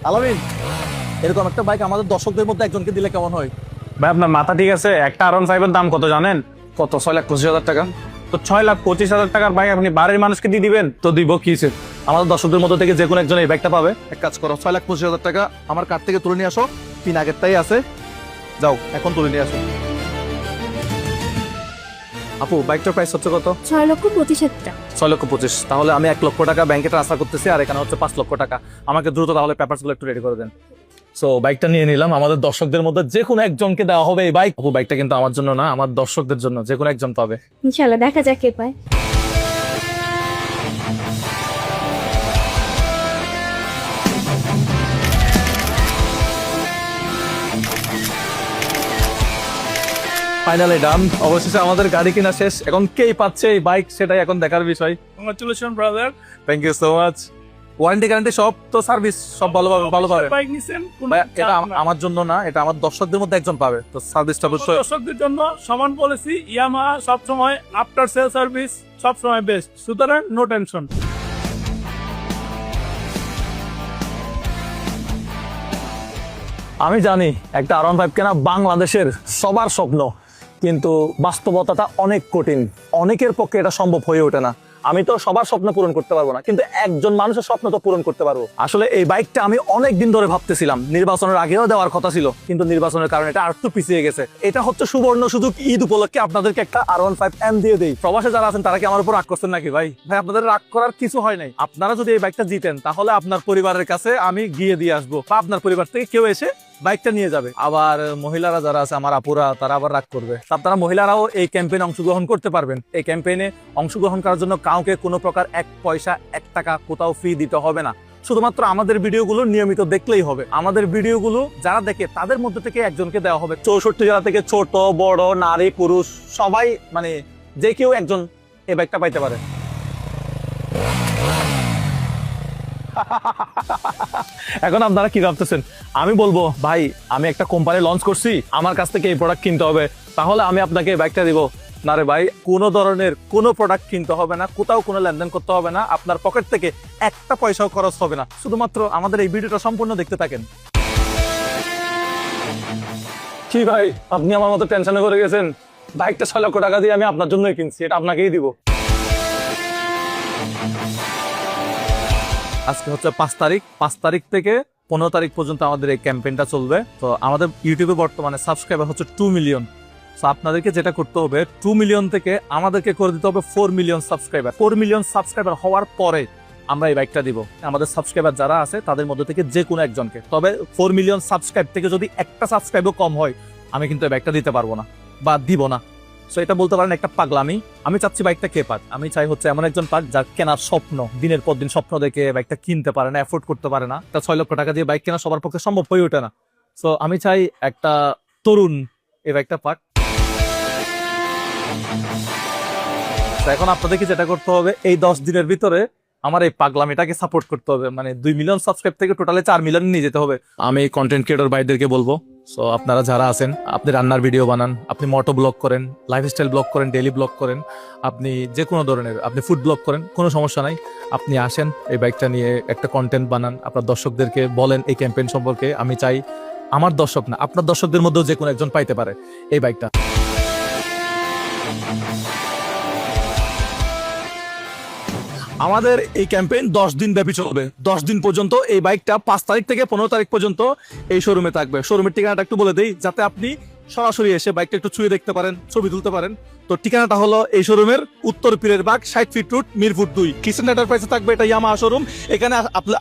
আলামিন, এরকম একটা বাইক আমাদের দর্শকদের মধ্যে একজনকে দিলে কেমন হয়? ভাই আপনার মাথা ঠিক আছে? একটা R15 এর দাম কত জানেন? কত? 6,25,000 টাকা। তো 6,25,000 টাকার বাইক আপনি বাড়ির মানুষকে দিয়ে দিবেন? তো দিব কিসে? আমাদের দর্শকদের মধ্যে থেকে যে কোনো একজন এই বাইকটা পাবে। এক কাজ করো, 6,25,000 টাকা আমার কার্ড থেকে তুলে নিয়ে আসো। পিন আগেরটাই আছে, যাও এখন তুলে নিয়ে আসো। আপু, বাইকটার প্রাইস হচ্ছে কত? 6,25,000 টাকা। 6,25,000। তাহলে আমি 1,00,000 টাকা ব্যাংকে ট্রান্সফার করতেছি, আর এখানে হচ্ছে 5,00,000 টাকা। আমাকে দ্রুত তাহলে পেপারস গুলো একটু রেডি করে দেন। সো বাইকটা নিয়ে নিলাম, আমাদের দর্শকদের মধ্যে যে কোনো একজনকে দেওয়া হবে এই বাইক। আপু, বাইকটা কিন্তু আমার জন্য না, আমার দর্শকদের জন্য, যে কোনো একজন পাবে। ইনশাআল্লাহ, দেখা যাক কে পায়। ফাইনালি ডান, অবশেষে আমাদের গাড়ি কিনা শেষ। এখন কেই পাচ্ছে এই বাইক সেটাই এখন দেখার বিষয়। Congratulation brother. Thank you so much. Warranty guarantee সব তো, সার্ভিস সব ভালো পাবে। বাইক নিছেন, এটা আমার জন্য না, এটা আমার দর্শকদের মধ্যে একজন পাবে, তো সার্ভিসটা অবশ্যই। দর্শকদের জন্য সমান পলিসি। ইয়ামাহা সব সময় আফটার সেল সার্ভিস সব সময় বেস্ট, সুতরাং নো টেনশন। আমি জানি একটা R15 কেনা বাংলাদেশের সবার স্বপ্ন, কিন্তু বাস্তবতাটা অনেক কঠিন। অনেকের পক্ষে এটা সম্ভব হয়ে ওঠে না। আমি তো সবার স্বপ্ন পূরণ করতে পারবো না, কিন্তু একজন মানুষের স্বপ্ন তো পূরণ করতে পারবো। আসলে এই বাইকটা আমি অনেক দিন ধরে ভাবতেছিলাম, নির্বাচনের আগেও দেওয়ার কথা ছিল, কিন্তু নির্বাচনের কারণে এটা আরেকটু পিছিয়ে গেছে। এটা হচ্ছে সুবর্ণ সুযোগ, ঈদ উপলক্ষে আপনাদেরকে একটা R15 দিয়ে দেই। প্রবাসে যারা আছেন তারা কি আমার উপর রাগ করছেন নাকি? ভাই ভাই আপনাদের রাগ করার কিছু হয় নাই। আপনারা যদি এই বাইকটা জিতেন, তাহলে আপনার পরিবারের কাছে আমি গিয়ে দিয়ে আসবো, বা আপনার পরিবার থেকে কেউ এসে বাইকটা নিয়ে যাবে। আবার মহিলারা যারা আছে, আমার আপুরা, তারা আবার রাগ করবে। আপনারা মহিলারাও এই ক্যাম্পেইনে অংশগ্রহণ করতে পারবেন। এই ক্যাম্পেইনে অংশগ্রহণ করার জন্য কাউকে কোনো প্রকার 1 পয়সা 1 টাকা কোথাও ফি দিতে হবে না। শুধুমাত্র আমাদের ভিডিওগুলো নিয়মিত দেখলেই হবে। আমাদের ভিডিওগুলো যারা দেখে তাদের মধ্যে থেকে একজনকে দেওয়া হবে। 64 জেলা থেকে ছোট বড় নারী পুরুষ সবাই, মানে যে কেউ একজন এই বাইকটা পাইতে পারে। এখন আপনারা কি ভাবতেছেন? আমি বলবো ভাই, আমি একটা কোম্পানি লঞ্চ করছি, আমার কাছ থেকে এই প্রোডাক্ট কিনতে হবে, তাহলে আমি আপনাকে এই বাইকটা দিব। না রে ভাই, কোনো ধরনের কোনো প্রোডাক্ট কিনতে হবে না, কোথাও কোনো লেনদেন করতে হবে না, আপনার পকেট থেকে একটা পয়সাও খরচ হবে না। শুধুমাত্র আমাদের এই ভিডিওটা সম্পূর্ণ দেখতে থাকেন। কি ভাই, আপনি আমার মতো টেনশনে করে গেছেন? বাইকটা 6,00,000 টাকা দিয়ে আমি আপনার জন্যই কিনছি, এটা আপনাকেই দিব। আজকে হচ্ছে 5 তারিখ। 5 তারিখ থেকে 15 তারিখ পর্যন্ত আমাদের এই ক্যাম্পেইনটা চলবে। তো আমাদের ইউটিউবে বর্তমানে সাবস্ক্রাইবার হচ্ছে 2 মিলিয়ন। তো আপনাদেরকে যেটা করতে হবে, 2 মিলিয়ন থেকে আমাদেরকে করে দিতে হবে 4 মিলিয়ন সাবস্ক্রাইবার। 4 মিলিয়ন সাবস্ক্রাইবার হওয়ার পরে আমরা এই বাইকটা দিব আমাদের সাবস্ক্রাইবার যারা আছে তাদের মধ্যে থেকে যে কোনো একজনকে। তবে 4 মিলিয়ন সাবস্ক্রাইব থেকে যদি একটা সাবস্ক্রাইবও কম হয়, আমি কিন্তু এই বাইকটা দিতে পারবো না বা দিব না। সো এটা বলতে পারেন একটা পাগলামি। আমি চাচ্ছি বাইকটা কে পাক, আমি চাই হচ্ছে এমন একজন পাক যার কেনার স্বপ্ন, দিনের পর দিন স্বপ্ন দেখে বাইকটা কিনতে পারে না, এফোর্ড করতে পারে না। তা 6,00,000 টাকা দিয়ে বাইক কেনা সবার পক্ষে সম্ভব হয়ে ওঠে না। সো আমি চাই একটা তরুণ এই বাইকটা পাক। এখন আপনাদেরকে যেটা করতে হবে, এই 10 দিনের ভিতরে আমার এই পাগলামিটাকে সাপোর্ট করতে হবে। মানে 2 মিলিয়ন সাবস্ক্রাইব থেকে টোটালে 4 মিলিয়ন নিয়ে যেতে হবে। আমি কন্টেন্ট ক্রিয়েটর ভাইদেরকে বলবো, সো আপনারা যারা আছেন, আপনি রান্নার ভিডিও বানান, আপনি মোটো ব্লগ করেন, লাইফস্টাইল ব্লগ করেন, ডেইলি ব্লগ করেন, আপনি যে কোনো ধরনের, আপনি ফুড ব্লগ করেন, কোনো সমস্যা নাই। আপনি আসেন, এই বাইকটা নিয়ে একটা কন্টেন্ট বানান, আপনার দর্শকদেরকে বলেন এই ক্যাম্পেইন সম্পর্কে। আমি চাই আমার দর্শক না, আপনার দর্শকদের মধ্যেও যে কোনো একজন পাইতে পারে এই বাইকটা। আমাদের এই ক্যাম্পেইন 10 দিন ব্যাপী চলবে। 10 দিন পর্যন্ত এই বাইকটা 5 তারিখ থেকে 15 তারিখ পর্যন্ত এই শোরুমে থাকবে। শোরুমের ঠিকানাটা একটু বলে দেই, যাতে আপনি সরাসরি এসে বাইকটা একটু ছুঁয়ে দেখতে পারেন, ছবি তুলতে পারেন। তো ঠিকানাটা হলো এই শোরুমের উত্তর পীরের বাগ, 60 ফিট রোড, মিরপুর 2, কিচেন এন্টারপ্রাইজে থাকবে। এটা ইয়ামাহা শোরুম। এখানে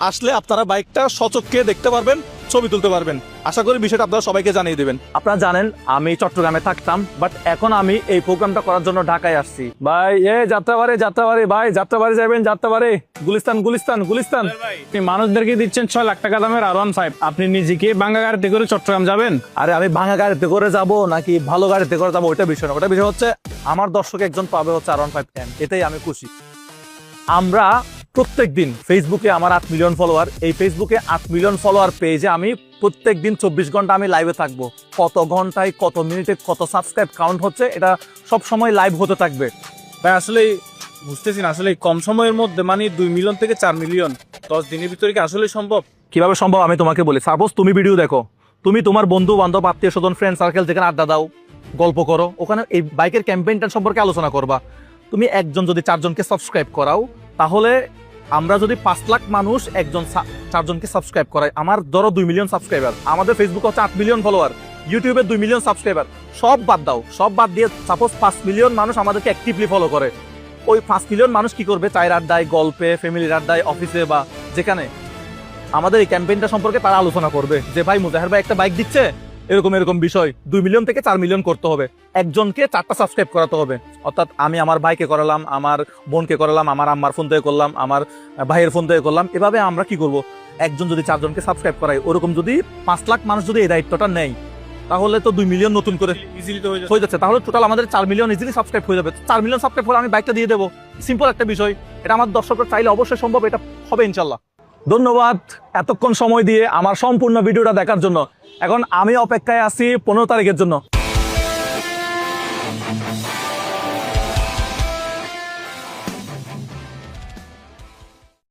আসলে আপনারা বাইকটা সচক্ষে দেখতে পারবেন, ছবি তুলতে পারবেন। আশা করি বিষয়টা আপনারা সবাইকে জানিয়ে দেবেন। আপনারা জানেন আমি চট্টগ্রামে থাকতাম, বাট এখন আমি এই প্রোগ্রামটা করার জন্য ঢাকায় আসছি। ভাই যাত্রাবাড়ি ভাই, যাত্রাবাড়ি যাবেন, যাত্রাবাড়ি গুলিস্তান। আপনি মানুষদেরকে দিচ্ছেন 6,00,000 টাকা দামের R15, আপনি নিজেকে ভাঙা গাড়িতে করে চট্টগ্রাম যাবেন? আরে আমি ভাঙা গাড়িতে করে যাব নাকি ভালো গাড়িতে করে যাবো ওইটা বিষয় না। ওটা বিষয় হচ্ছে আমার দর্শক একজন পাবে হচ্ছে R15, এটাই আমি খুশি। আমরা প্রত্যেকদিন ফেসবুকে, আমার 8 মিলিয়ন ফলোয়ার, এই ফেসবুকে 8 মিলিয়ন ফলোয়ার পেজে আমি প্রত্যেকদিন 24 ঘন্টা আমি লাইভে থাকবো। কত ঘন্টায়, কত মিনিটে, কত সাবস্ক্রাইব কাউন্ট হচ্ছে, এটা সব সময় লাইভ হতে থাকবে। ভাই আসলে বুঝতেছি না আসলে এই কম সময়ের মধ্যে মানে 2 মিলিয়ন থেকে 4 মিলিয়ন 10 দিনের ভিতরে কি আসলে সম্ভব? কিভাবে সম্ভব আমি তোমাকে বলি। সাপোজ তুমি ভিডিও দেখো, তুমি তোমার বন্ধু বান্ধব আত্মীয় স্বজন ফ্রেন্ড সার্কেল যেখানে আড্ডা দাও, গল্প করো, ওখানে এই বাইকের ক্যাম্পেইনটা সম্পর্কে আলোচনা করবা। তুমি একজন যদি 4 জনকে সাবস্ক্রাইব করাও, তাহলে আমরা যদি 5 লাখ মানুষ একজন 4 জনকে সাবস্ক্রাইব করাই, আমার ধরো 2 মিলিয়ন সাবস্ক্রাইবার, আমাদের ফেসবুকে হচ্ছে 8 মিলিয়ন ফলোয়ার, ইউটিউবে 2 মিলিয়ন সাবস্ক্রাইবার, সব বাদ দাও, সব বাদ দিয়ে সাপোজ 5 মিলিয়ন মানুষ আমাদেরকে অ্যাক্টিভলি ফলো করে। ওই 5 মিলিয়ন মানুষ কি করবে? চায়ের আড্ডায়, গল্পে, ফ্যামিলির আড্ডায়, অফিসে বা যেখানে আমাদের এই ক্যাম্পেইনটা সম্পর্কে তারা আলোচনা করবে যে ভাই মুজাহের ভাই একটা বাইক দিচ্ছে, এরকম এরকম বিষয়। 2 মিলিয়ন থেকে 4 মিলিয়ন করতে হবে, একজনকে 4টা সাবস্ক্রাইব করাতে হবে। অর্থাৎ আমি আমার ভাইকে করালাম, আমার বোনকে করালাম, আমার আম্মার ফোন থেকে করলাম, আমার ভাইয়ের ফোন থেকে করলাম। এভাবে আমরা কি করব? একজন যদি 4 জনকে সাবস্ক্রাইব করাই, ওরকম যদি 5 লাখ মানুষ যদি এই দায়িত্বটা নেয়, তাহলে তো 2 মিলিয়ন নতুন করে ইজিলি তো হয়ে যাচ্ছে। তাহলে টোটাল আমাদের 4 মিলিয়ন ইজিলি সাবস্ক্রাইব হয়ে যাবে। 4 মিলিয়ন সাবস্ক্রাইব করে আমি বাইকটা দিয়ে দেবো। সিম্পল একটা বিষয়, এটা আমার দর্শকরা চাইলে অবশ্যই সম্ভব, এটা হবে ইনশাল্লাহ। ধন্যবাদ এতক্ষণ সময় দিয়ে আমার সম্পূর্ণ ভিডিওটা দেখার জন্য। এখন আমি অপেক্ষায় আছি 15 তারিখের জন্য।